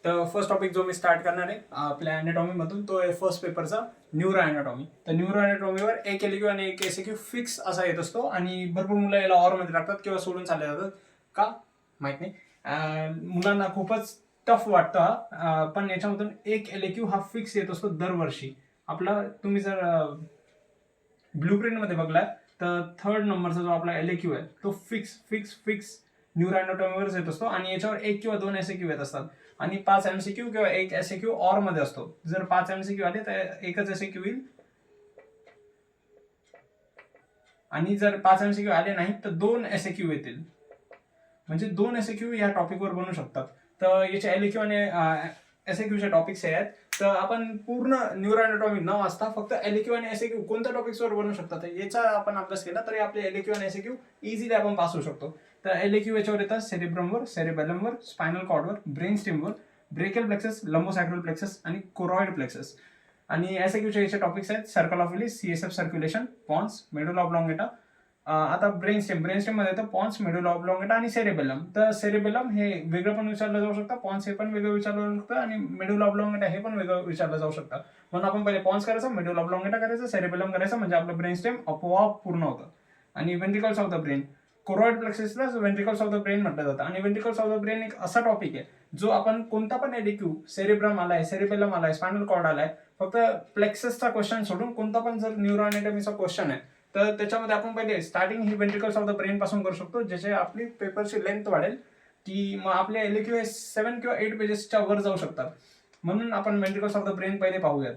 तर first topic जो मी start करणार आहे आपल्या अॅनाटॉमी मधून तो आहे फर्स्ट पेपरचा न्यूरो अॅनाटॉमी. तर न्यूरो अॅनाटॉमीवर एक एलक्यू आणि एक एसक्यू फिक्स असा येत असतो आणि भरपूर मुलं याला ऑर मध्ये टाकतात किंवा सोडून चालले जातात. का माहित नाही. मुलांना खूपच टफ वाटतं, पण याच्यामधून एक एलक्यू हा फिक्स येत असतो दरवर्षी. आपला तुम्ही जर ब्लू प्रिंट मध्ये बघलाय तर थर्ड नंबरचा जो आपला एलक्यू आहे तो फिक्स फिक्स फिक्स न्यूरो अॅनाटॉमीवरच येत असतो आणि याच्यावर एक किंवा दोन एसक्यू येत असतात आणि 5 एमसीक्यू किंवा एक एसक्यू ऑर मध्ये असतो. जर 5 एमसीक्यू आले तर एकच एसक्यू येईल आणि जर 5 एमसीक्यू आले नाही तर 2 एसक्यू येतील. म्हणजे 2 एसक्यू या टॉपिकवर बनू शकतात. तर याचे एलक्यू आणि एसक्यूचे टॉपिक्स आहेत. तर आपण पूर्ण न्यूरो अॅनाटॉमी न वाचता फक्त एलक्यू आणि एसक्यू कोणत्या टॉपिक्सवर बनू शकतात याचा आपण अभ्यास केला तरी आपले एलक्यू आणि एसक्यू इझिली आपण पास होऊ शकतो. तर एलक्यू याच्यावर येतात सेरिब्रमवर, सेरेबेलमवर, स्पायनल कॉर्डवर, ब्रेन स्टेमवर, ब्रेकियल प्लेक्सस, लंबोसॅक्रल प्लेक्सस आणि कोरॉइड प्लेक्सस. आणि एसक्यूचे याचे टॉपिक्स आहेत circle of Willis, CSF circulation, pons, medulla oblongata. आता ब्रेन स्टेम मध्ये येतं पॉन्स, मेडुला ऑब्लॉंगेटा आणि सेरेबेलम. तर सेरेबेलम हे वेगळं पण विचारलं जाऊ शकतं, पॉन्स हे पण वेगळं विचारलं जाऊ शकतं आणि मेडुला ऑब्लॉंगेटा हे पण वेगळं विचारलं जाऊ शकतं. म्हणून आपण पहिले पॉन्स करायचं, मेडुला ऑब्लॉंगेटा करायचं, सेरेबेलम करायचं, म्हणजे आपलं ब्रेन स्टेम आपोआप पूर्ण होतं. आणि ventricles of the brain, choroid प्लेक्ससला वेंट्रिकल्स ऑफ द ब्रेन म्हटलं जातं. आणि वेंट्रिकल्स ऑफ द ब्रेन एक असा टॉपिक आहे जो आपण कोणता पण एलक्यू, सेरेब्रम आलाय, सेरेबेलम आलाय, स्पायनल कॉर्ड आलाय, फक्त प्लेक्ससचा क्वेश्चन सोडून कोणता पण जर न्यूरो अॅनाटॉमीचा क्वेश्चन आहे तर त्याच्यामध्ये आपण पहिले starting he ventricles of the brain पासून करू शकतो, ज्याचे आपली पेपरची लेंथ वाढेल की मग आपले एलक्यू हे 7 किंवा 8 पेजेसच्या वर जाऊ शकतात. म्हणून आपण वेंट्रिकल्स ऑफ द ब्रेन पहिले पाहूयात.